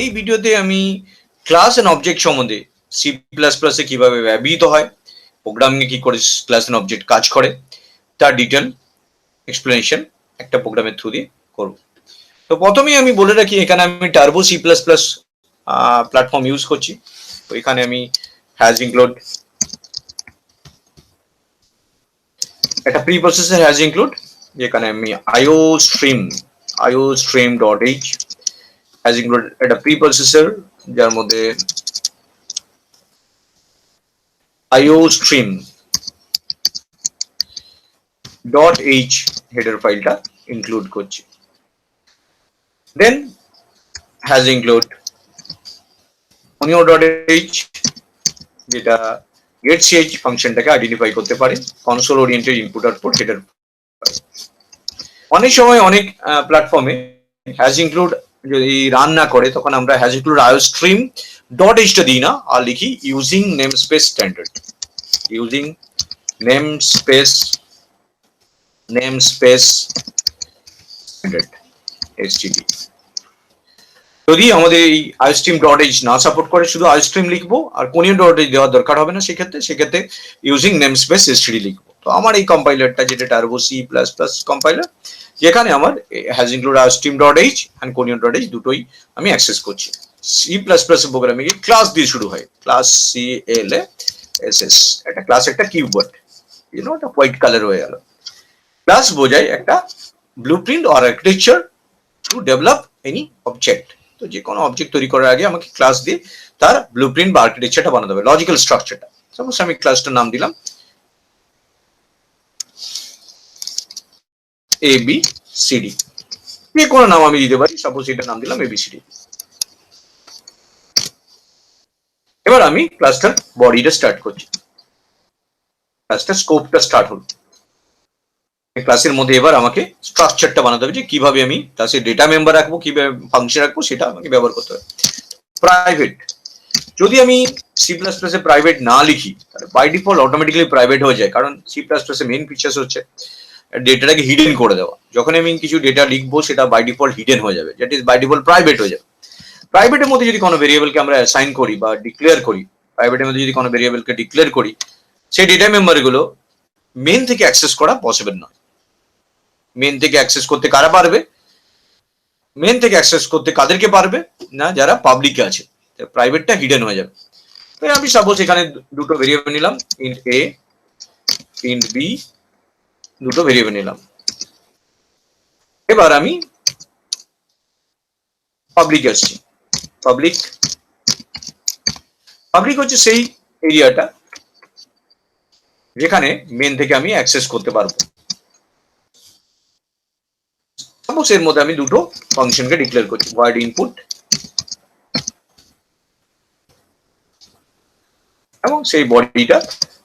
এই ভিডিওতে আমি ক্লাস এন্ড অবজেক্ট সম্বন্ধে সি প্লাস প্লাসে কিভাবে ব্যবহৃত হয়, প্রোগ্রামিং এ কি করে ক্লাস এন্ড অবজেক্ট কাজ করে তার ডিটেল এক্সপ্লেনেশন একটা প্রোগ্রামের থ্রু দিয়ে করব। তো প্রথমেই আমি বলে রাখি, এখানে আমি Turbo C plus plus platform use করছি। তো এখানে আমি হ্যাজ ইনক্লুড একটা প্রি প্রসেসর হ্যাজ ইনক্লুড, যেখানে আমি iostream.h হ্যাজ ইনক্লুড একটা প্রি প্রসেসর, যার মধ্যে iostream.h হেডার ফাইলটা ইনক্লুড করছি। দেন হ্যাজ ইনক্লুড onio.h, যেটা getch ফাংশনটাকে আইডেন্টিফাই করতে পারে console oriented input output header. অনেক সময় অনেক প্ল্যাটফর্মে হ্যাজ ইনক্লুড যদি রান না করে, তখন আমরা হ্যাজ ইনক্লুড iostream.h টা দিই না, আর লিখি using namespace standard, using namespace standard std। যদি আমাদের এই iostream.h না সাপোর্ট করে, শুধু iostream লিখবো আর conio.h দেওয়ার দরকার হবে না, সেক্ষেত্রে ইউজিং নেমস্পেস std লিখবো। তো আমার এই কম্পাইলারটা, যেটা Turbo C plus plus compiler, যেখানে আমার has include iostream.h and conio.h দুটোই আমি অ্যাক্সেস করছি। C plus plus programming class দিয়ে শুরু হয়, ক্লাস CLASS, একটা ক্লাস একটা কিওয়ার্ড, একটা হোয়াইট কালার হয়ে গেল। ক্লাস বোঝায় একটা blueprint or architecture to develop any object. তো যে কোনো অবজেক্ট তৈরি করার আগে আমাকে ক্লাস দিয়ে তার ব্লুপ্রিন্ট বা আর্কিটেকচারটা বানাতে হবে, লজিক্যাল স্ট্রাকচারটা। সাপোজ আমি ক্লাসটার নাম দিলাম ABCD, যে কোনো নাম আমি দিতে পারি, সাপোজ এটার নাম দিলাম ABCD। এবার আমি ক্লাসটার বডিটা স্টার্ট করছি, ক্লাসটার স্কোপটা স্টার্ট হলো। ক্লাসের মধ্যে এবার আমাকে স্ট্রাকচারটা বানাতে হবে, যে কিভাবে আমি ক্লাসে ডেটা মেম্বার রাখবো, কিভাবে ফাংশন রাখবো, সেটা আমাকে ব্যবহার করতে হবে। প্রাইভেট, যদি আমি সি প্লাস প্লাসে প্রাইভেট না লিখি, তাহলে বাই ডিফল্ট অটোমেটিক্যালি প্রাইভেট হয়ে যায়, কারণ সি প্লাস প্লাসের মেইন ফিচার্স হচ্ছে ডেটাটাকে হিডেন করে দেওয়া। যখন আমি কিছু ডেটা লিখবো, সেটা বাই ডিফল্ট হিডেন হয়ে যাবে, that is by default private হয়ে যাবে। প্রাইভেটের মধ্যে যদি কোনো ভেরিয়েবলকে আমরা অ্যাসাইন করি বা ডিক্লেয়ার করি, প্রাইভেটের মধ্যে যদি কোনো ভেরিয়েবলকে ডিক্লেয়ার করি, সেই ডেটা মেম্বারগুলো মেন থেকে অ্যাক্সেস করা পসিবল নয়। মেন থেকে অ্যাক্সেস করতে কারা পারবে? মেন থেকে অ্যাক্সেস করতে কাদেরকে পারবে না? যারা পাবলিকে আছে। প্রাইভেটটা হিডেন হয়ে যাবে। তো আমি সাপোজ এখানে দুটো ভেরিয়েবল নিলাম, int a int b, দুটো ভেরিয়েবল নিলাম। এবার আমি পাবলিক আসছি। পাবলিক হচ্ছে সেই এরিয়াটা যেখানে মেন থেকে আমি অ্যাক্সেস করতে পারবো। সাপোজ এর মধ্যে আমি দুটো ফাংশনকে ডিক্লেয়ার করছি, void input এবং সেই বডিটা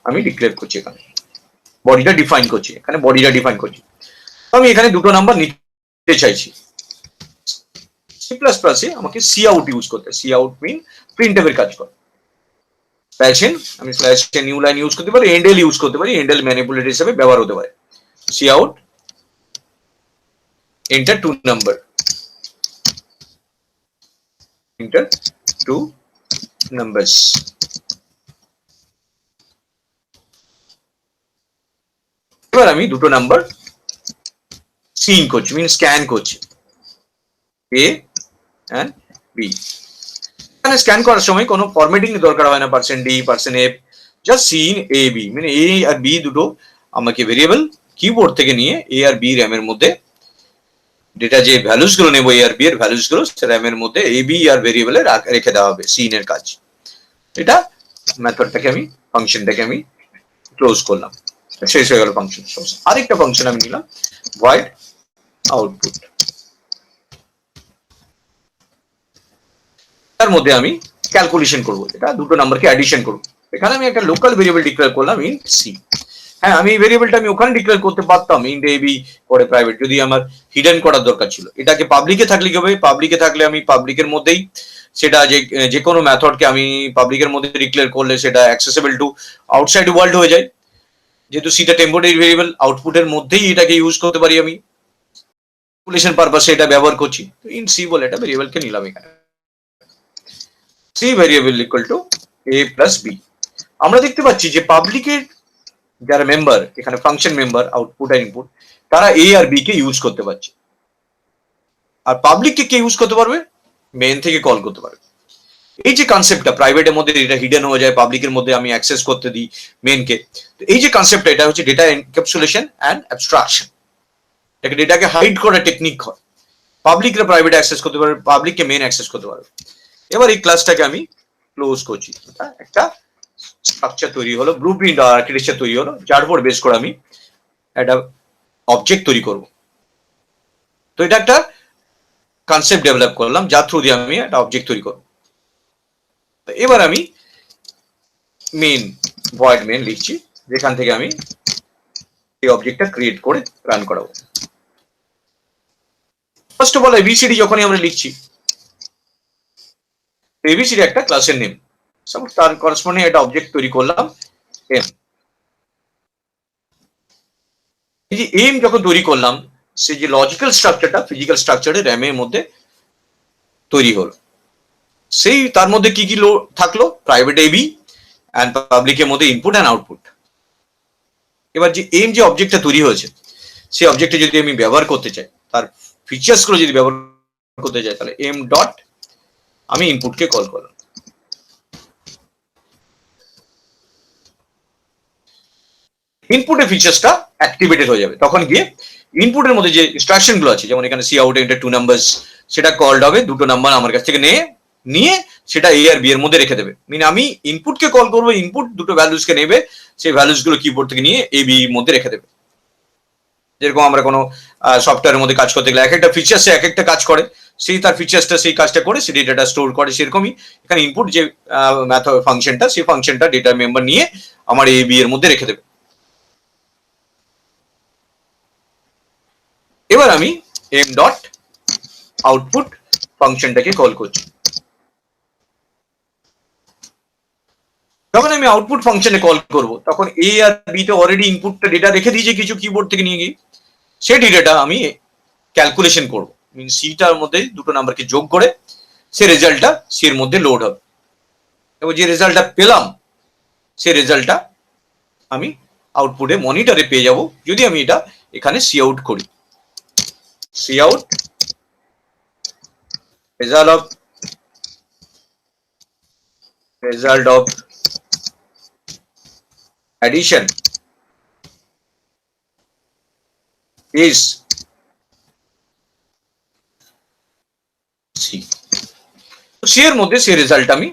আমি ডিক্লেয়ার করছি, এখানে বডিটা ডিফাইন করছি, আমি এখানে দুটো নাম্বার নিতে চাইছি। সি প্লাস প্লাসে আমাকে সি আউট ইউজ করতে, সি আউট মিন প্রিন্টএফ এর কাজ করে। স্ল্যাশ আমি স্ল্যাশ নিউ লাইন ইউজ করতে পারি, এন্ডেল ইউজ করতে পারি, এন্ডেল ম্যানিপুলেটর হিসেবে ব্যবহার হতে পারে। C out enter 2 number, enter 2 numbers। এবার আমি দুটো নাম্বার সিন করছি, মিন স্ক্যান করছি, A and B। এখানে স্ক্যান করার সময় কোনো ফরম্যাটিং দরকার হয় না, %D%F, just C in A B, মানে A আর B দুটো আমাকে ভেরিয়েবল কিবোর্ড থেকে নিয়ে A আর B র্যাম এর মধ্যে ডেটা যে ভ্যালুস গুলো নেবো, A আর B এর ভ্যালুস গুলো র্যাম এর মধ্যে A B আর ভেরিয়েবলে রেখে দেওয়া হবে, সিন এর কাজ। এটা মেথডটাকে আমি, ফাংশনটাকে আমি ক্লোজ করলাম, শেষ হয়ে গেল ফাংশন। আরেকটা ফাংশন আমি নিলাম void output, তার মধ্যে আমি ক্যালকুলেশন করবো, এটা দুটো নাম্বারকে অ্যাডিশন করবো। এখানে আমি একটা লোকাল ভেরিয়েবল ডিক্লেয়ার করলাম int c। হ্যাঁ, আমি এই ভেরিয়েবলটা আমি ওখানে ডিক্লেয়ার করতে পারতাম int ab করে প্রাইভেট, যদি আমার হিডেন করার দরকার ছিল। এটাকে পাবলিকে থাকলে কি হবে? পাবলিকে থাকলে আমি পাবলিকের মধ্যেই সেটা যে কোনো মেথডকে আমি পাবলিকের মধ্যে ডিক্লেয়ার করলে সেটা অ্যাক্সেসেবল টু আউটসাইড ওয়ার্ল্ড হয়ে যায়। যেহেতু সিটা টেম্পোরারি ভেরিয়েবল, আউটপুটের মধ্যেই এটাকে ইউজ করতে পারি আমি, ক্যালকুলেশন পারপাসে এটা ব্যবহার করছি। int c বলে একটা ভেরিয়েবলকে নিলাম এখানে। C variable equal to A plus B. আমরা দেখতে পাচ্ছি যে পাবলিকের যারা মেম্বার, এখানে ফাংশন মেম্বার আউটপুট আর ইনপুট, তারা A R B K use করতে পারছে। আর পাবলিককে কে ইউজ করতে পারবে? মেন থেকে কল করতে পারবে। এই যে কনসেপ্টটা প্রাইভেটের মধ্যে এটা হিডেন হয়ে যায়, পাবলিকের মধ্যে আমি অ্যাক্সেস করতে দিই মেনকে। এই যে কনসেপ্টটা, এটা হচ্ছে ডেটা এনক্যাপসুলেশন অ্যান্ড অ্যাবস্ট্রাকশন। এটা ডেটাকে হাইড করার টেকনিক হয়। পাবলিকরা প্রাইভেট অ্যাক্সেস করতে পারবে, পাবলিককে মেন অ্যাক্সেস করতে পারবে। এবার এই ক্লাসটাকে আমি ক্লোজ করছি। একটা স্ট্রাকচার তৈরি হলো, ব্লুপ্রিন্ট আর্কিটেকচার তৈরি হলো, যার উপর বেস করে আমি একটা অবজেক্ট তৈরি করব। তো এটা একটা কনসেপ্ট ডেভেলপ করলাম, যার থ্রু দিয়ে আমি একটা অবজেক্ট তৈরি করব। এবার আমি মেন ভয়েড মেন লিখছি, যেখান থেকে আমি এই অবজেক্টটা ক্রিয়েট করে রান করাবো। ফার্স্ট অফ অল এবিসিডি যখনই আমরা লিখছি, এবিসিডি একটা ক্লাসের নেম, তার করসপন্ডিং একটা অবজেক্ট তৈরি করলাম এম। এই যে এম যখন তৈরি করলাম, সে যে লজিক্যাল স্ট্রাকচারটা ফিজিক্যাল স্ট্রাকচারে র্যামের মধ্যে তৈরি হলো, সেই তার মধ্যে কি কি থাকলো? প্রাইভেট এবি অ্যান্ড পাবলিকের মধ্যে ইনপুট অ্যান্ড আউটপুট। এবার যে এম যে অবজেক্টটা তৈরি হয়েছে, সেই অবজেক্টে যদি আমি ব্যবহার করতে চাই, তার ফিচার্স গুলো যদি ব্যবহার করতে চাই, তাহলে এম ডট আমি ইনপুটকে কল করলাম। ইনপুটের ফিচার্সটা অ্যাক্টিভেটেড হয়ে যাবে, তখন গিয়ে ইনপুটের মধ্যে যে ইনস্ট্রাকশন গুলো আছে, যেমন এখানে সি আউট এন্টার 2 নাম্বারস, সেটা কলড হবে, দুটো নাম্বার আমার কাছ থেকে নিয়ে সেটা এ আর বি এর মধ্যে রেখে দেবে। মিন আমি ইনপুটকে কল করবো, ইনপুট দুটো ভ্যালুসকে নেবে, সেই ভ্যালুস গুলো কিবোর্ড থেকে নিয়ে এ বি এর মধ্যে রেখে দেবে। যেরকম আমরা কোনো সফটওয়্যারের মধ্যে কাজ করতে গেলে এক একটা ফিচার্সে এক একটা কাজ করে, সেই তার ফিচার্সটা সেই কাজটা করে সেই ডেটাটা স্টোর করে, সেরকমই এখানে ইনপুট যে মেথড ফাংশনটা, সেই ফাংশনটা ডেটা মেম্বার নিয়ে আমার এ বি এর মধ্যে রেখে দেবে। এবার আমি এম ডট আউটপুট ফাংশনটাকে কল করছি। যখন আমি আউটপুট ফাংশনে কল করব, তখন এ আর বি তে অলরেডি ইনপুটটা ডেটা রেখে দিয়েছে কিছু কিবোর্ড থেকে নিয়ে গিয়ে, সেই ডেটাটা আমি ক্যালকুলেশন করব। মিন সিটার মধ্যে দুটো নাম্বারকে যোগ করে সেই রেজাল্টটা সি এর মধ্যে লোড হবে, এবং যে রেজাল্টটা পেলাম সেই রেজাল্টটা আমি আউটপুটে মনিটরে পেয়ে যাব, যদি আমি এটা এখানে সি আউট করি। C out result of addition is C. C এর মধ্যে সেই রেজাল্ট আমি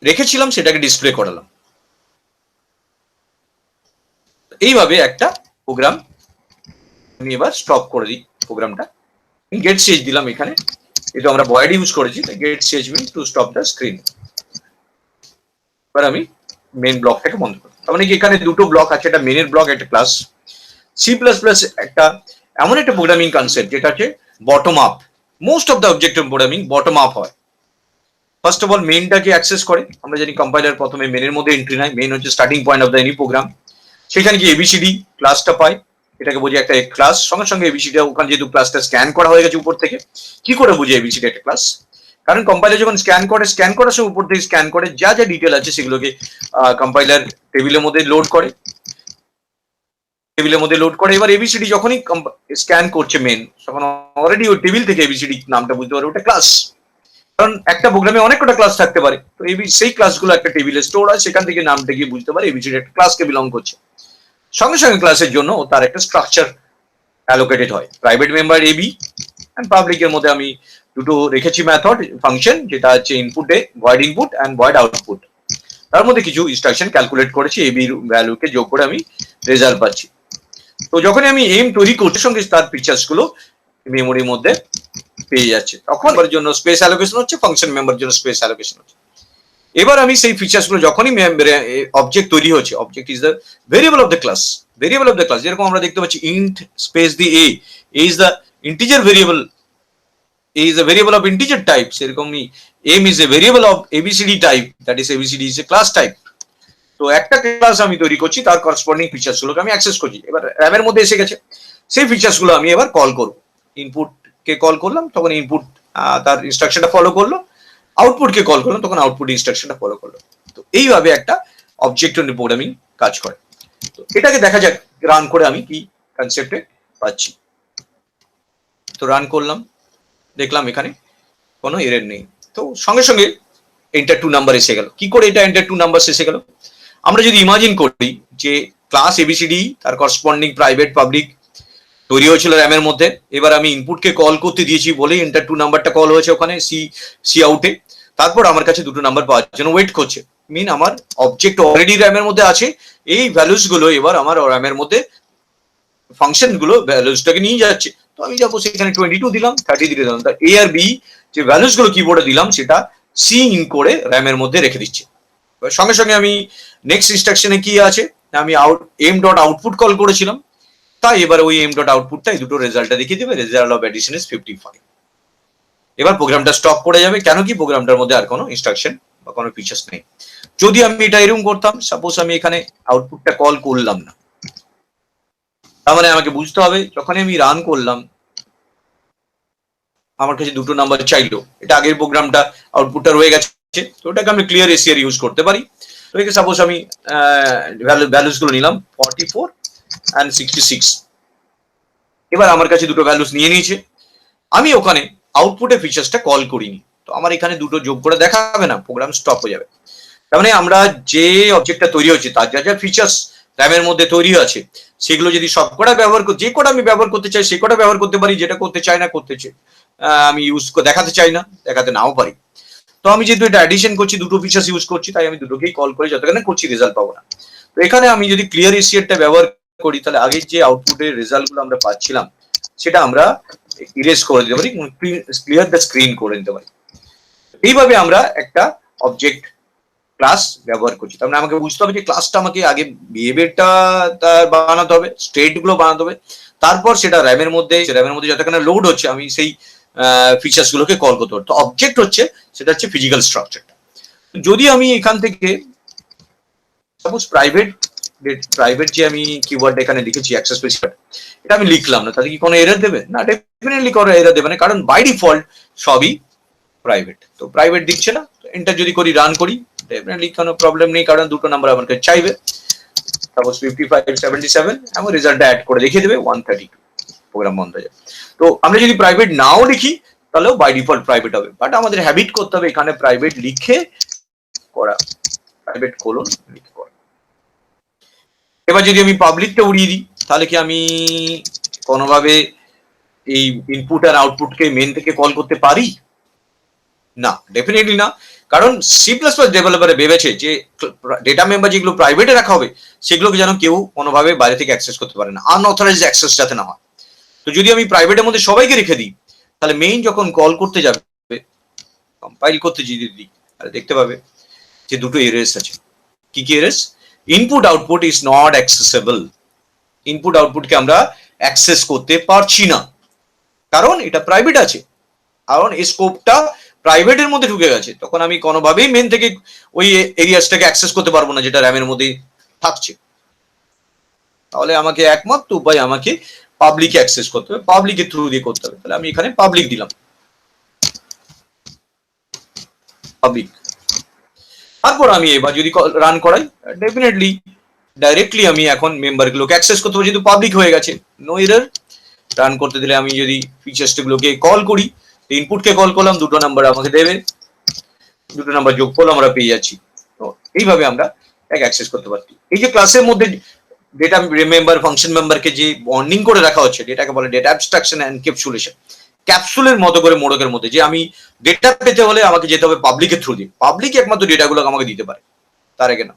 রেখেছিলাম, সেটাকে ডিসপ্লে করালাম। এইভাবে একটা প্রোগ্রাম আমি এবার স্টপ করে দিই। প্রোগ্রামটা গেট সিএচ দিলাম, এখানে এটা আমরা ভয়েড ইউজ করেছি, get CH mean to stop the screen. এবার আমি মেন ব্লকটাকে বন্ধ করি। তার মানে কি এখানে দুটো ব্লক আছে, একটা মেনের ব্লক, একটা ক্লাস। সি প্লাস প্লাস একটা এমন একটা প্রোগ্রামিং কনসেপ্ট যেটা হচ্ছে bottom up. Most of the objective programming bottom up হয়। ফার্স্ট অফ অল মেনটাকে অ্যাক্সেস করে, আমরা জানি কম্পাইলার প্রথমে মেনের মধ্যে এন্ট্রি নেয়। মেন হচ্ছে starting point of the any program. সেখানে কি এবিসিডি ক্লাসটা পায়, এটাকে বোঝে একটা ক্লাস। সঙ্গে সঙ্গে এবিসিডি, ওখানে যেহেতু ক্লাসটা স্ক্যান করা হয়ে গেছে উপর থেকে, কি করে বুঝে এবিসিডি একটা ক্লাস? কারণ কম্পাইলার যখন স্ক্যান করার সময় উপর থেকে স্ক্যান করে যা যা ডিটেল আছে সেগুলোকে কম্পাইলার টেবিলের মধ্যে লোড করে, এবার এবিসিডি যখনই স্ক্যান করছে মেন, তখন অলরেডি ওই টেবিল থেকে এবিসিডি নামটা বুঝতে পারে ওটা ক্লাস। কারণ একটা প্রোগ্রামে অনেক কটা ক্লাস থাকতে পারে, তো সেই ক্লাসগুলো একটা টেবিলে স্টোর হয়, সেখান থেকে নামটা গিয়ে বুঝতে পারে এবিসিডি একটা ক্লাসকে বিলং করছে। সঙ্গে সঙ্গে ক্লাসের জন্য তার একটা স্ট্রাকচার অ্যালোকেটেড হয়। প্রাইভেট মেম্বার এবি এন্ড পাবলিকের মধ্যে আমি দুটো রেখেছি মেথড ফাংশন, যেটা হচ্ছে ইনপুটে void input and void output. তার মধ্যে কিছু ইনস্ট্রাকশন ক্যালকুলেট করেছি, এবি ভ্যালুকে যোগ করে আমি রেজাল্ট পাচ্ছি। তো যখন আমি এম তৈরি করতে সঙ্গে তার ফিচার্স গুলো মেমোরির মধ্যে পেয়ে যাচ্ছে, তখন এর জন্য স্পেস অ্যালোকেশন হচ্ছে, ফাংশন মেম্বার জন্য স্পেস অ্যালোকেশন হচ্ছে। এবার আমি সেই ফিচার্স গুলো যখনই অবজেক্ট তৈরি হচ্ছে, object is the variable of the class. Variable of the class যেরকম আমরা দেখতে পাচ্ছি int space the A is the integer variable, A is a variable of integer type, সেরকমই m is a variable of abcd type, that is abcd is a class type. তো একটা class আমি তৈরি করছি, তার করসপন্ডিং ফিচার্স গুলোকে আমি access করছি। এবার র্যামের মধ্যে এসে গেছে, সেই ফিচার্স গুলো আমি এবার কল করব। ইনপুট কে কল করলাম, তখন ইনপুট তার ইনস্ট্রাকশনটা ফলো করলো, আউটপুটকে কল করলাম, তখন আউটপুট ইনস্ট্রাকশনটা ফলো করলো। তো এইভাবে একটা অবজেক্ট ওরিয়েন্টেড প্রোগ্রামিং কাজ করে। তো এটাকে দেখা যাক রান করে আমি কি কনসেপ্টে পাচ্ছি। তো রান করলাম, দেখলাম এখানে কোনো এরর নেই। তো সঙ্গে সঙ্গে এন্টার টু নাম্বার এসে গেল। কি করে এটা এন্টার টু নাম্বার এসে গেল? আমরা যদি ইমাজিন করি যে ক্লাস এবিসিডি তার করসপন্ডিং প্রাইভেট পাবলিক তৈরি হয়েছিল র্যামের মধ্যে, এবার আমি ইনপুটকে কল করতে দিয়েছি বলে এন্টার টু নাম্বারটা কল হয়েছে ওখানে সি আউটে। তারপর আমার কাছে দুটো নাম্বার পাওয়ার জন্য ওয়েট করছে। মিন আমার অবজেক্ট অলরেডি র্যামের মধ্যে আছে, এই ভ্যালুস গুলো এবার আমার র্যামের মধ্যে ফাংশন গুলো ভ্যালুসটাকে নিয়ে যাচ্ছে। তো আমি যাবো সেখানে 22 দিলাম, 30 দিয়ে দিলাম। তা এ আর বি যে ভ্যালুস গুলো কিবোর্ডে দিলাম সেটা সি ইন করে র্যামের মধ্যে রেখে দিচ্ছে। সঙ্গে সঙ্গে আমি নেক্সট ইনস্ট্রাকশনে কি আছে, আমি এম ডট আউটপুট কল করেছিলাম, তাই এবার ওই এম ডট আউটপুটটা এই দুটো রেজাল্টটা দেখিয়ে দেবে, রেজাল্ট অফ অ্যাডিশন ইজ 55। এবার প্রোগ্রামটা স্টপ করে যাবে, কেন কি প্রোগ্রামটার মধ্যে আর কোনো ইনস্ট্রাকশন বা কোনো ফিচার্স নেই। যদি আমি এটা এরকম করতাম, সাপোজ আমি এখানে আউটপুটটা কল করলাম না, তার মানে আমাকে বুঝতে হবে যখনই আমি রান করলাম আমার কাছে দুটো নাম্বার চাইলো, এটা আগের প্রোগ্রামটা আউটপুটটা রয়ে গেছে, তো ওটাকে আমি ক্লিয়ার এসিআর ইউজ করতে পারি। তো একে সাপোজ আমি ভ্যালুস গুলো নিলাম 44 and 66। এবার আমার কাছে দুটো ভ্যালুস নিয়ে নিয়েছে, আমি ওখানে আউটপুটে ফিচার্সটা কল করিনি, তো আমার এখানে দুটো যোগ করে দেখাবে না, প্রোগ্রাম স্টপ হয়ে যাবে। তার মানে আমরা যে অবজেক্টটা তৈরি হচ্ছে তার যা যা ফিচার্স র্যামের মধ্যে তৈরি আছে সেগুলো যদি সব কটা ব্যবহার যে কটা আমি ব্যবহার করতে চাই সে কটা ব্যবহার করতে পারি, যেটা করতে চাই না করতে চাই আমি ইউজ দেখাতে চাই না, দেখাতে নাও পারি। তো আমি যেহেতু এটা অ্যাডিশন করছি, দুটো ফিচার্স ইউজ করছি, তাই আমি দুটোকেই কল করে যতক্ষণ করছি রেজাল্ট পাবো না। তো এখানে আমি যদি ক্লিয়ার এসিআরটা ব্যবহার করি তাহলে আগের যে আউটপুটের রেজাল্ট গুলো আমরা পাচ্ছিলাম সেটা আমরা ইরেজ করে দিতে পারি, ক্লিয়ার দ্য স্ক্রিন করে দিতে পারি। এইভাবে আমরা একটা অবজেক্ট ক্লাস ব্যবহার করছি। তার মানে আমাকে বুঝতে হবে যে ক্লাসটা আমাকে আগে বিহেভিয়ারটা বানাতে হবে, স্টেট গুলো বানাতে হবে, তারপর সেটা র্যামের মধ্যে যতক্ষণ লোড হচ্ছে আমি সেই ফিচার্স গুলোকে কল করতে পারবো। তো অবজেক্ট হচ্ছে সেটা হচ্ছে ফিজিক্যাল স্ট্রাকচারটা। যদি আমি এখান থেকে সাপোজ প্রাইভেট যে আমি কিওয়ার্ড এখানে লিখেছি অ্যাক্সেস স্পেসিফায়ার, এটা আমি লিখলাম না, তাতে কি কোনো এরর দেবে? না, ডেফিনেটলি কোনো এরর দেবে না, কারণ বাই ডিফল্ট সবই প্রাইভেট। তো প্রাইভেট দিচ্ছে না, এন্টার যদি করি রান করি ডেফিনেটলি কোনো প্রবলেম নেই, কারণ দুটো নাম্বার আমার কাছে চাইবে। সাপোজ 55 77 আমার রেজাল্টটা অ্যাড করে দেখিয়ে দেবে 132, প্রোগ্রাম বন্ধ হয়ে যাবে। তো আমরা যদি প্রাইভেট নাও লিখি তাহলেও বাই ডিফল্ট প্রাইভেট হবে, বাট আমাদের হ্যাবিট করতে হবে এখানে প্রাইভেট লিখে করা, প্রাইভেট কোলন লিখে করা। এবার যদি আমি পাবলিকটা উড়িয়ে দিই তাহলে কি আমি কোনোভাবে এই ইনপুট আর আউটপুটকে মেন থেকে কল করতে পারি? না, ডেফিনেটলি না, কারণ সি প্লাস প্লাস ডেভেলপারে ভেবেছে যে ডেটা মেম্বার যেগুলো প্রাইভেটে রাখা হবে সেগুলোকে যেন কেউ কোনোভাবে বাইরে থেকে অ্যাক্সেস করতে পারে না, আনঅথরাইজড অ্যাক্সেস যাতে না হয়। তো যদি আমি প্রাইভেটের মধ্যে সবাইকে রেখে দিই তাহলে মেইন যখন কল করতে যাবে, কম্পাইল করতে যদি দিই তাহলে দেখতে পাবে যে দুটো এরর্স আছে। কি কি errors? Input output is not accessible. Input আউটপুটকে আমরা অ্যাক্সেস করতে পারছি না, কারণ এটা প্রাইভেট আছে, কারণ এই স্কোপটা প্রাইভেটের মধ্যে ঢুকে গেছে। তখন আমি কোনোভাবেই মেন থেকে ওই এরিয়াসটাকে অ্যাক্সেস করতে পারবো না যেটা র্যামের মধ্যে থাকছে। তাহলে আমাকে একমাত্র উপায় আমাকে পাবলিক অ্যাক্সেস করতে হবে, পাবলিকের থ্রু দিয়ে করতে হবে। তাহলে আমি এখানে পাবলিক দিলাম, পাবলিক। তারপর আমি এবার যদি রান করাই ডেফিনেটলি ডাইরেক্টলি আমি এখন মেম্বারগুলোকে অ্যাক্সেস করতে পারবো, যেহেতু পাবলিক হয়ে গেছে, নো এরর। রান করতে দিলে আমি যদি ফিচার্সগুলোকে কল করি, ইনপুটকে কল করলাম, দুটো নাম্বার আমাকে দেবে, দুটো নাম্বার যোগ করলে আমরা পেয়ে যাচ্ছি। তো এইভাবে আমরা এক অ্যাক্সেস করতে পারছি। এই যে ক্লাসের মধ্যে ডেটা মেম্বার ফাংশন মেম্বারকে যে বন্ডিং করে রাখা হচ্ছে, ডেটাকে বলে ডেটা অ্যাবস্ট্রাকশন এন্ড ক্যাপসুলেশন। ক্যাপসুলের মতো করে মোড়কের মধ্যে, যে আমি ডেটা পেতে হলে আমাকে যেতে হবে পাবলিকের থ্রু দিয়ে, পাবলিক একমাত্র ডেটাগুলো আমাকে দিতে পারে, তার আগে না।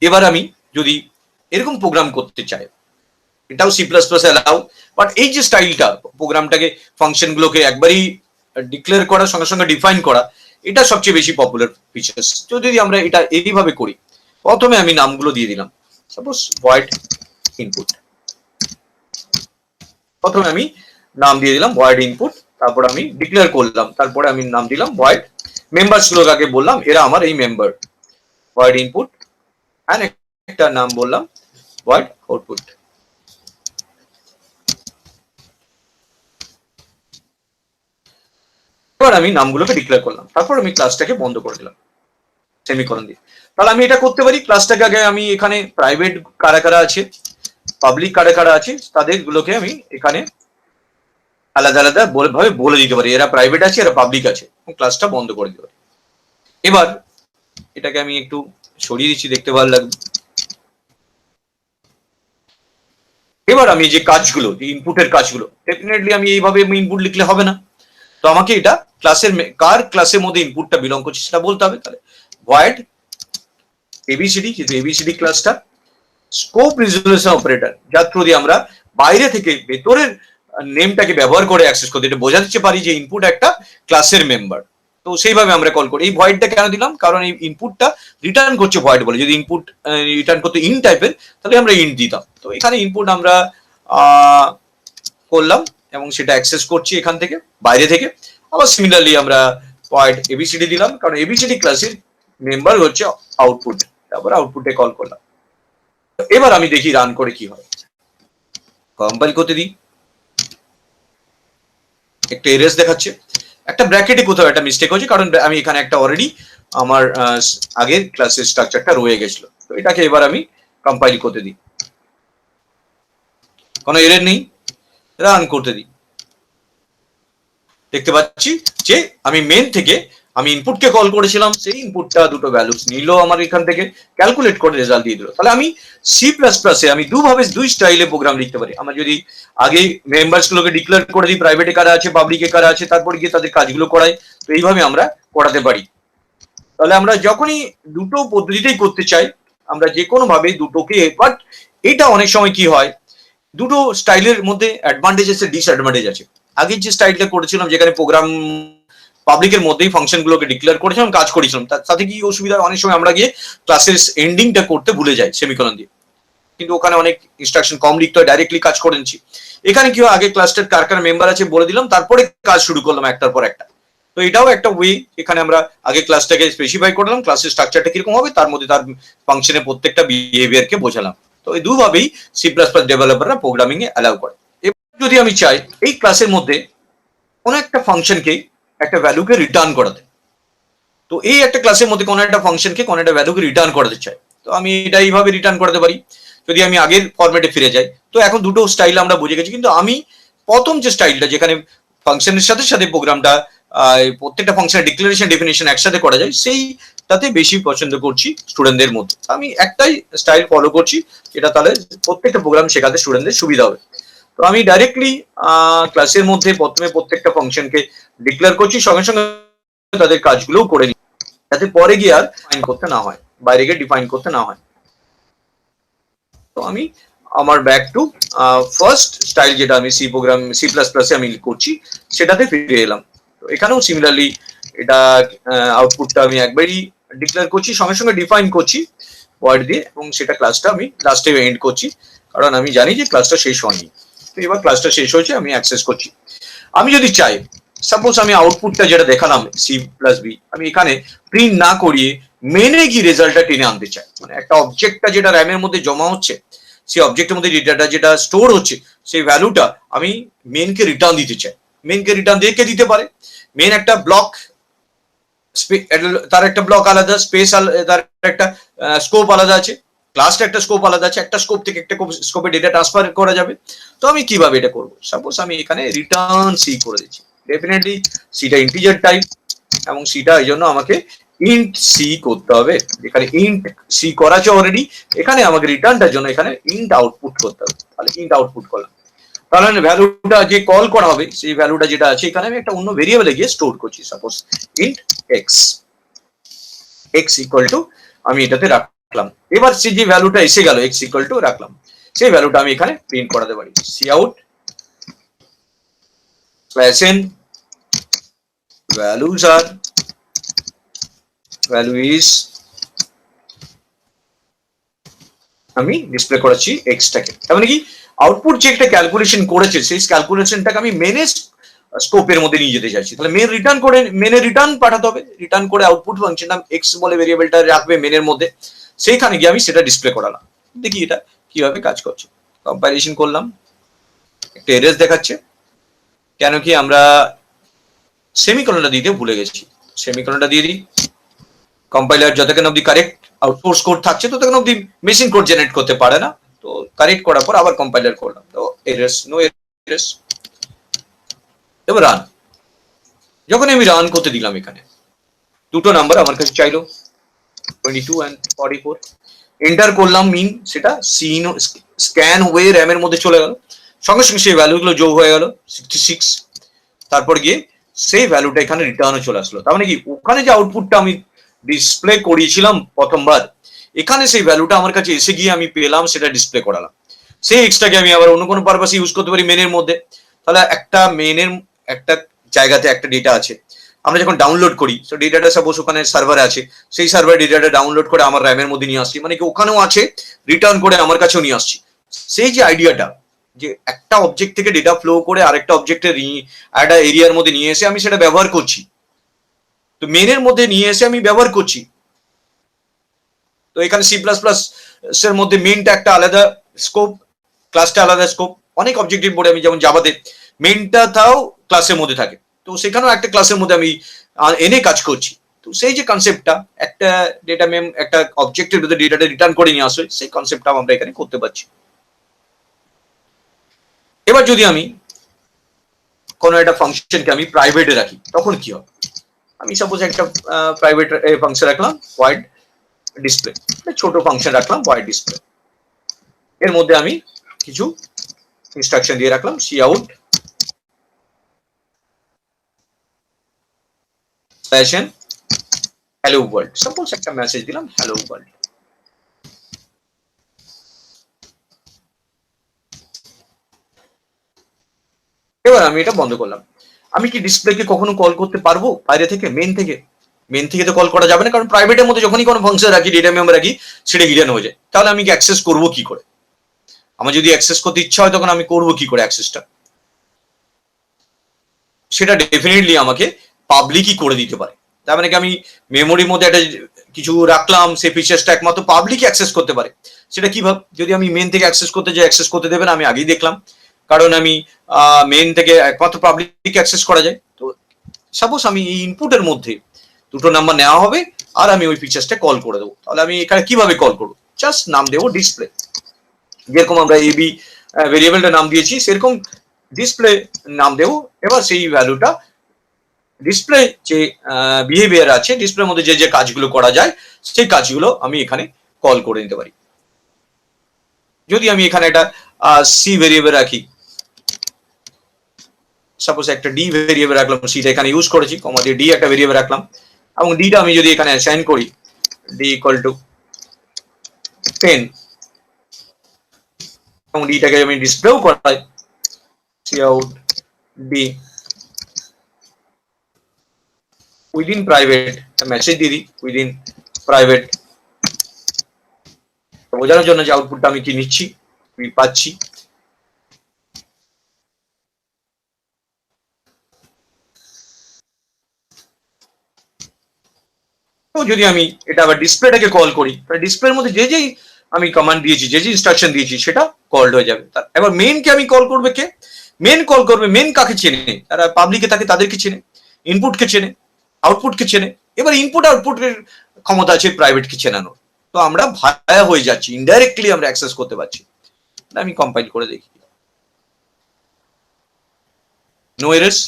এবার আমি যদি এরকম প্রোগ্রাম করতে চাই, এটাও C plus plus allow, but এই যে স্টাইলটা প্রোগ্রামটাকে ফাংশনগুলোকে একবারই ডিক্লেয়ার করার সঙ্গে সঙ্গে ডিফাইন করা, এটা সবচেয়ে বেশি পপুলার ফিচার্স। যদি আমরা এটা এইভাবে করি, প্রথমে আমি নামগুলো দিয়ে দিলাম, সাপোজ ভয়েড ইনপুট, প্রথমে আমি নাম দিয়ে দিলাম ভয়েড ইনপুট, তারপর আমি ডিক্লেয়ার করলাম, তারপরে আমি নাম দিলাম ভয়েড মেম্বার্স গুলোকে বললাম এরা আমার এই মেম্বার, ভয়েড ইনপুট, এন্ড একটা নাম বললাম ভয়েড আউটপুট। এবার আমি নামগুলোকে ডিক্লেয়ার করলাম, তারপর আমি ক্লাসটাকে বন্ধ করে দিলাম সেমিকোলন দিয়ে। তাহলে আমি এটা করতে পারি, ক্লাসটাকে আগে আমি এখানে প্রাইভেট কারা কারা আছে, পাবলিক কারা কারা আছে, তাদের গুলোকে আমি এখানে আলাদা আলাদা ভাবে বলে দিতে পারি, এরা প্রাইভেট আছে এরা পাবলিক আছে, ক্লাসটা বন্ধ করে দিতে পারি। এবার এটাকে আমি একটু সরিয়ে দিচ্ছি, দেখতে ভালো লাগবে। এবার আমি যে কাজগুলো, যে ইনপুটের কাজগুলো, ডেফিনেটলি আমি এইভাবে ইনপুট লিখলে হবে না, তো আমাকে এটা ক্লাসের কার ক্লাসের মধ্যে ইনপুটটা বিলং করছে সেটা বলতে হবে। তাহলে ভয়েড এবিসিডি, যেহেতু এবিসিডি ক্লাসটা স্কোপ রিজলিউশন অপারেটর, যার থ্রু দিয়ে আমরা বাইরে থেকে ভেতরের নেমটাকে ব্যবহার করে অ্যাক্সেস করতে, এটা বোঝা দিতে পারি যে ইনপুট একটা ক্লাসের মেম্বার, তো সেইভাবে আমরা কল করি। এই ভয়েডটা কেন দিলাম, কারণ এই ইনপুটটা রিটার্ন করছে ভয়েড বলে, যদি ইনপুট রিটার্ন করতে ইন টাইপের তাহলে আমরা ইন্ট দিতাম। তো এখানে ইনপুট আমরা করলাম এবং সেটা অ্যাক্সেস করছি এখান থেকে বাইরে থেকে। আবার সিমিলারলি আমরা ভয়েড এবিসিডি দিলাম, কারণ এবিসিডি ক্লাসের মেম্বার হচ্ছে আউটপুট, তারপর আউটপুটে কল করলাম। এবার আমি দেখি রান করে কি হয়, কম্পাইল করতে দিই, একটা এরর দেখাচ্ছে, একটা ব্র্যাকেটে কোথাও একটা মিস্টেক হয়েছে, কারণ আমি এখানে একটা অলরেডি আমার আগের ক্লাসের স্ট্রাকচারটা রয়ে গেছিল। তো এটাকে এবার আমি কম্পাইল করতে দিই, কোনো এরর নেই, রান করতে দিই। দেখতে পাচ্ছি যে আমি মেন থেকে আমি ইনপুটকে কল করেছিলাম, সেই ইনপুটটা দুটো ভ্যালুস নিল আমার এখান থেকে, ক্যালকুলেট করে রেজাল্ট দিয়ে দিল। তাহলে আমি সি প্লাস প্লাসে আমি দুই স্টাইলে প্রোগ্রাম লিখতে পারি। আমরা যদি আগে মেম্বার্স গুলোকে ডিক্লেয়ার করে দিই, প্রাইভেটে কারা আছে বাবলিকে কারা আছে, তারপর গিয়ে তাদের কাজগুলো করাই, তো এইভাবে আমরা করাতে পারি। তাহলে আমরা যখনই দুটো পদ্ধতিতেই করতে চাই, আমরা যে কোনো ভাবে দুটোকে, বাট এটা অনেক সময় কি হয়, দুটো স্টাইলের মধ্যে অ্যাডভান্টেজ আছে ডিসঅ্যাডভান্টেজ আছে। আগের যে স্টাইলটা করেছিলাম যেখানে প্রোগ্রাম পাবলিকের মধ্যেই ফাংশন গুলোকে ডিক্লেয়ার করেছিলাম, কাজ করেছিলাম, তার সাথে কি অসুবিধা, অনেক সময় আমরা গিয়ে ক্লাসের এন্ডিংটা করতে ভুলে যাই সেমিকোলন দিয়ে, কিন্তু ওখানে অনেক ইনস্ট্রাকশন কম লিখতে হয়, ডাইরেক্টলি কাজ করে নিচ্ছি। এখানে কি হয়, আগে ক্লাসটার কার কার মেম্বার আছে বলে দিলাম, তারপরে কাজ শুরু করলাম একটার পর একটা। তো এটাও একটা ওয়ে, এখানে আমরা আগে ক্লাসটাকে স্পেসিফাই করলাম, ক্লাসের স্ট্রাকচারটা কিরকম হবে, তার মধ্যে তার ফাংশনের প্রত্যেকটা বিহেভিয়ারকে বোঝালাম। তো এই দুভাবেই সি প্লাস প্লাস ডেভেলপাররা প্রোগ্রামিং এ অ্যালাউ করে। এবার যদি আমি চাই এই ক্লাসের মধ্যে কোনো একটা ফাংশনকে একটা ভ্যালুকে রিটার্ন করাতে, তো এই একটা ক্লাসের মধ্যে কোনো একটা ফাংশনকে কোনো একটা ভ্যালুকে রিটার্ন করাতে চাই, তো আমি এটা এইভাবে রিটার্ন করাতে পারি। যদি আমি আগের ফরম্যাটে ফিরে যাই, তো এখন দুটো স্টাইল আমরা বুঝে গেছি, কিন্তু আমি প্রথম যে স্টাইলটা যেখানে ফাংশনের সাথে সাথে প্রোগ্রামটা প্রত্যেকটা ফাংশনের ডিক্লারেশন ডেফিনেশন একসাথে করা যায়, সেইটাতে বেশি পছন্দ করছি স্টুডেন্টদের মধ্যে। আমি একটাই স্টাইল ফলো করছি, এটা তাহলে প্রত্যেকটা প্রোগ্রাম শেখাতে স্টুডেন্টদের সুবিধা হবে। তো আমি ডাইরেক্টলি ক্লাসের মধ্যে প্রথমে প্রত্যেকটা ফাংশনকে ডিক্লেয়ার করছি, সঙ্গে সঙ্গে তাদের কাজগুলোও করে নিই, যাতে পরে গিয়ে আর ডিফাইন করতে না হয়, বাইরে গিয়ে ডিফাইন করতে না হয়। তো আমি আমার ব্যাক টু ফার্স্ট স্টাইল, যেটা আমি সি প্লাস প্লাসে আমি করছি, সেটাতে ফিরে এলাম। তো এখানেও সিমিলারলি এটা আউটপুটটা আমি একবারই ডিক্লেয়ার করছি, সঙ্গে সঙ্গে ডিফাইন করছি ওয়ার্ড দিয়ে, এবং সেটা ক্লাসটা আমি লাস্টে এন্ড করছি, কারণ আমি জানি যে ক্লাসটা শেষ হয়নি। তো এবার ক্লাসটা শেষ হয়েছে, আমি অ্যাক্সেস করছি। আমি যদি চাই, সাপোজ আমি আউটপুটটা যেটা দেখালাম সি প্লাস বি, আমি এখানে প্রিন্ট না করিয়ে মেনে গিয়ে রেজাল্টটা টেনে আনতে চাই, মানে একটা অবজেক্টটা যেটা র্যামের মধ্যে জমা হচ্ছে, সেই অবজেক্টের মধ্যে ডেটাটা যেটা স্টোর হচ্ছে, সেই ভ্যালুটা আমি মেনকে রিটার্ন দিতে চাই। মেনকে রিটার্ন দিয়ে কে দিতে পারে, মেন একটা ব্লক, তার একটা ব্লক আলাদা, স্পেস তার একটা স্কোপ আলাদা আছে, ক্লাসটা একটা স্কোপ আলাদা আছে, একটা স্কোপ থেকে একটা স্কোপে ডেটা ট্রান্সফার করা যাবে। তো আমি কিভাবে এটা করবো, সাপোজ আমি এখানে রিটার্ন সি করে দিচ্ছি, ডেফিনেটলি সিটা ইন্টিজার টাইপ, এবং সিটা এই জন্য আমাকে ইন্ট সি করতে হবে। এখানে ইন্ট সি করা আছে অলরেডি, এখানে আমাকে রিটার্নটার জন্য এখানে ইন্ট আউটপুট করতে হবে। তাহলে ইন্ট আউটপুট করলাম, তাহলে ভ্যালুটা যে কল করা হবে, সেই ভ্যালুটা যেটা আছে এখানে আমি একটা অন্য ভেরিয়েবলে গিয়ে স্টোর করছি, suppose int x, x equal to আমি এটাতে রাখলাম। এবার সেই যে ভ্যালুটা এসে গেল এক্স ইকুয়াল টু রাখলাম, সেই ভ্যালুটা আমি এখানে প্রিন্ট করাতে পারি, C out slash N values are, value is, আমি ডিসপ্লে করেছি এক্সটাকে। তার মানে কি আউটপুট যে একটা ক্যালকুলেশন করেছে, সেই ক্যালকুলেশনটাকে আমি মেনে স্কোপের মধ্যে নিয়ে যেতে চাইছি। তাহলে মেন রিটার্ন করে, মেনে রিটার্ন পাঠাতে হবে, রিটার্ন করে আউটপুট ফাংশনটা এক্স বলে ভেরিয়েবলটা রাখবে মেনের মধ্যে, সেইখানে গিয়ে আমি সেটা ডিসপ্লে করালাম। দেখি এটা কিভাবে কাজ করছে, কম্পাইলেশন করলাম, একটা এরর দেখাচ্ছে, কেন কি আমরা সেমিকোলনটা দিতে ভুলে গেছি, সেমিকোলনটা দিয়ে দিই। কম্পাইলার যতক্ষণ অব্দি কারেক্ট আউটসোর্স কোড থাকছে ততক্ষণ অব্দি মেশিন কোড জেনারেট করতে পারে না। তো কারেক্ট করার পর আবার কম্পাইলার করলাম, তো এরর্স, নো এরর্স। এবার রান, যখন আমি রান করতে দিলাম এখানে দুটো নাম্বার আমার কাছে চাইলো 22 and 44, এন্টার করলাম মিন, সেটা সিন স্ক্যান হয়ে র্যামের মধ্যে চলে গেল, সঙ্গে সঙ্গে সেই ভ্যালুগুলো যোগ হয়ে গেল 66। তারপর গিয়ে সেই ভ্যালুটা এখানে রিটার্নও চলে আসলো। তার মানে কি ওখানে যে আউটপুটটা আমি ডিসপ্লে করিয়েছিলাম প্রথমবার, এখানে সেই ভ্যালুটা আমার কাছে এসে গিয়ে আমি পেলাম, সেটা ডিসপ্লে করালাম। সেই এক্সট্রাকে আমি আবার অন্য কোনো পারপাসে ইউজ করতে পারি মেনের মধ্যে। তাহলে একটা মেনের একটা জায়গাতে একটা ডেটা আছে, আমরা যখন ডাউনলোড করি তো ডেটাটা সাপোজ ওখানে সার্ভারে আছে, সেই সার্ভারে ডেটাটা ডাউনলোড করে আমার র্যামের মধ্যে নিয়ে আসছি, মানে কি ওখানেও আছে, রিটার্ন করে আমার কাছেও নিয়ে আসছি। সেই যে আইডিয়াটা যে একটা অবজেক্ট থেকে ডেটা ফ্লো করে আরেকটা অবজেক্টের একটা এরিয়ার মধ্যে নিয়ে এসে আমি সেটা ব্যবহার করছি, তো মেনের মধ্যে নিয়ে এসে আমি ব্যবহার করছি। তো এখানে সি প্লাস প্লাস এর মধ্যে মেনটা একটা আলাদা স্কোপ, ক্লাসটা আলাদা স্কোপ। অনেক অবজেক্টিভ বোর্ডে আমি যেমন জাভাতে মেনটা তাও ক্লাসের মধ্যে থাকে, তো সেখানেও একটা ক্লাসের মধ্যে আমি এনে কাজ করছি। তো সেই যে কনসেপ্টটা একটা ডেটা মেম একটা অবজেক্টের ভিতরে ডেটাটা রিটার্ন করে নিয়ে আসে, সেই কনসেপ্টটা আমরা এখানে করতে পারছি। এবার যদি আমি কোনো একটা ফাংশনকে আমি প্রাইভেটে রাখি তখন কি হবে? আমি সাপোজ একটা প্রাইভেট ফাংশন রাখলাম void ডিসপ্লে, ছোট ফাংশন রাখলাম void ডিসপ্লে, এর মধ্যে আমি কিছু ইনস্ট্রাকশন দিয়ে রাখলাম cout slash hello world, suppose একটা মেসেজ দিলাম hello world। এবার আমি এটা বন্ধ করলাম। আমি কি ডিসপ্লেকে কখনো কল করতে পারবো বাইরে থেকে, মেন থেকে? মেন থেকে তো কল করা যাবে না, কারণ প্রাইভেটের মধ্যে যখনই কোনো ফাংশন রাখি, ডেটা মেমে রাখি, সেটা হিডেন হয়ে যায়। তাহলে আমি কি অ্যাক্সেস করবো কি করে? আমার যদি অ্যাক্সেস করতে ইচ্ছা হয় তখন আমি করবো কি করে অ্যাক্সেসটা? সেটা ডেফিনেটলি আমাকে পাবলিকই করে দিতে পারে। তার মানে কি আমি মেমোরির মধ্যে একটা কিছু রাখলাম, সেই ফিচার্সটা একমাত্র পাবলিকই অ্যাক্সেস করতে পারে। সেটা কিভাবে? যদি আমি মেন থেকে অ্যাক্সেস করতে যাই, অ্যাক্সেস করতে দেবে না, আমি আগেই দেখলাম, কারণ আমি মেন থেকে একমাত্র পাবলিক অ্যাক্সেস করা যায়। তো সাপোজ আমি এই ইনপুটের মধ্যে দুটো নাম্বার নেওয়া হবে আর আমি ওই ফিচার্সটা কল করে দেবো, তাহলে আমি এখানে কিভাবে কল করবো? জাস্ট নাম দেবো ডিসপ্লে, যেরকম আমরা এবি ভেরিয়েবলটা নাম দিয়েছি সেরকম ডিসপ্লে নাম দেবো। এবার সেই ভ্যালুটা ডিসপ্লে যে বিহেভিয়ার আছে, ডিসপ্লের মধ্যে যে যে কাজগুলো করা যায় সেই কাজগুলো আমি এখানে কল করে নিতে পারি। যদি আমি এখানে একটা সি ভেরিয়েবল রাখি, সাপোজ একটা ডি ভেরিয়েবল রাখলাম, সিটা এখানে ইউজ করেছি, কমা দিয়ে ডি একটা ভেরিয়েবল রাখলাম, এবং ডিটা আমি যদি এখানে অ্যাসাইন করি ডি ইকুয়াল টু 10, এবং ডিটাকে আমি ডিসপ্লেও করাই cout d within private, message দিয়ে দিই উইদিন প্রাইভেট, বোঝানোর জন্য যে আউটপুটটা আমি কি নিচ্ছি, আমি পাচ্ছি। তো যদি আমি এটা আবার ডিসপ্লেটাকে কল করি, তাহলে ডিসপ্লের মধ্যে যে যেই আমি কমান্ড দিয়েছি, যে যে ইনস্ট্রাকশন দিয়েছি সেটা কলড হয়ে যাবে। এবার মেনকে আমি কল করবে কে? মেন কল করবে, মেন কাকে চেনে? তারা পাবলিকে থাকে, তাদেরকে চেনে, ইনপুটকে চেনে, আউটপুটকে চেনে। এবার ইনপুট আউটপুটের ক্ষমতা আছে প্রাইভেটকে চেনানোর। তো আমরা ভায়া হয়ে যাচ্ছি, ইনডাইরেক্টলি আমরা অ্যাক্সেস করতে পারছি। আমি কম্পাইল করে দেখি, নো এরর্স,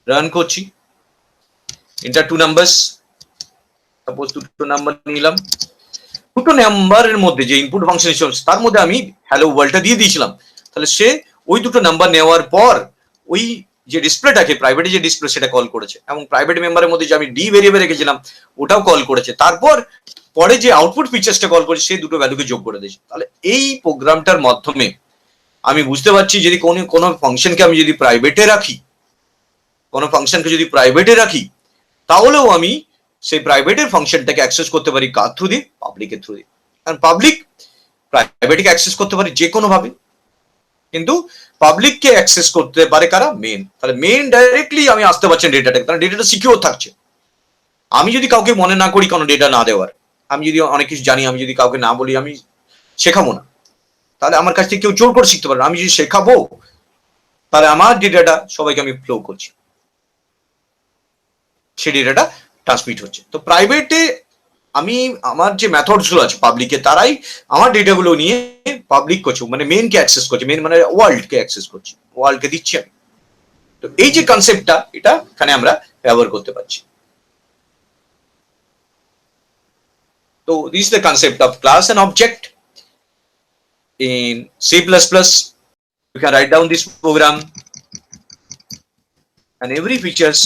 রান করছি, এন্টার টু নাম্বারস, সাপোজ দুটো নাম্বার নিলাম, দুটো নাম্বারের মধ্যে যে ইনপুট ফাংশন ছিল তার মধ্যে আমি হ্যালো ওয়ার্ল্ডটা দিয়ে দিয়েছিলাম। তাহলে সে ওই দুটো নাম্বার নেওয়ার পর ওই যে ডিসপ্লেটাকে, প্রাইভেটে যে ডিসপ্লে সেটা কল করেছে, এবং প্রাইভেট মেম্বারের মধ্যে যে আমি ডি ভেরিয়েবল রেখেছিলাম ওটাও কল করেছে। তারপর পরে যে আউটপুট ফিচার্সটা কল করেছে সেই দুটো ভ্যালুকে যোগ করে দিয়েছে। তাহলে এই প্রোগ্রামটার মাধ্যমে আমি বুঝতে পারছি যদি কোনো ফাংশনকে আমি যদি প্রাইভেটে রাখি, কোনো ফাংশনকে যদি প্রাইভেটে রাখি, তাহলেও আমি সেই প্রাইভেটের ফাংশনটাকে অ্যাক্সেস করতে পারি কার থ্রু দিয়ে? পাবলিকের থ্রু দিয়ে। কারণ পাবলিক প্রাইভেটকে অ্যাক্সেস করতে পারে যে কোনো ভাবে, কিন্তু পাবলিককে অ্যাক্সেস করতে পারে কারা? মেন। তাহলে মেন ডাইরেক্টলি আমি আসতে পারছি ডেটাটাকে, কারণ ডেটাটা সিকিউর থাকছে। আমি যদি কাউকে মনে না করি কোনো ডেটা না দেওয়ার, আমি যদি অনেক কিছু জানি, আমি যদি কাউকে না বলি, আমি শেখাবো না, তাহলে আমার কাছ থেকে কেউ জোর করে শিখতে পারবে। আমি যদি শেখাবো, তাহলে আমার যে ডেটা সবাইকে আমি ফ্লো করছি, সেই ডেটাটা ট্রান্সমিট হচ্ছে। তো প্রাইভেটে আমি আমার যে মেথডস গুলো আছে পাবলিকে, তারাই আমার ডেটাগুলো নিয়ে পাবলিক করছে, মানে মেইনকে অ্যাক্সেস করছে, মেইন মানে ওয়ার্ল্ডকে অ্যাক্সেস করছে, ওয়ার্ল্ডকে দিচ্ছি আমি। তো এই যে কনসেপ্টটা, এটা এখানে আমরা ব্যবহার করতে পারছি। তো this is the concept of class and object in C++. You can write down this program and every features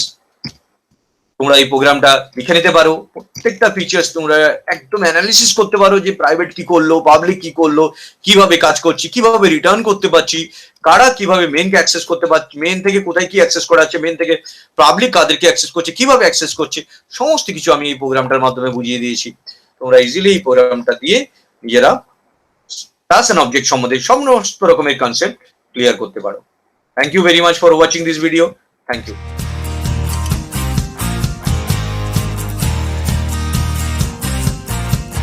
তোমরা এই প্রোগ্রামটা লিখে নিতে পারো। প্রত্যেকটা ফিচার্স তোমরা একদম অ্যানালিসিস করতে পারো যে প্রাইভেট কি করলো, পাবলিক কি করলো, কিভাবে কাজ করছি, কিভাবে রিটার্ন করতে পারছি, কারা কিভাবে মেইনকে অ্যাক্সেস করতে পারছি, মেইন থেকে কোথায় কি অ্যাক্সেস করা আছে, মেইন থেকে পাবলিক কাদেরকে অ্যাক্সেস করছে, কিভাবে অ্যাক্সেস করছে, সমস্ত কিছু আমি এই প্রোগ্রামটার মাধ্যমে বুঝিয়ে দিয়েছি। তোমরা ইজিলি এই প্রোগ্রামটা দিয়ে নিজেরা ক্লাস এন্ড অবজেক্ট সম্বন্ধে সমস্ত রকমের কনসেপ্ট ক্লিয়ার করতে পারো। Thank you very much for watching this video. Thank you.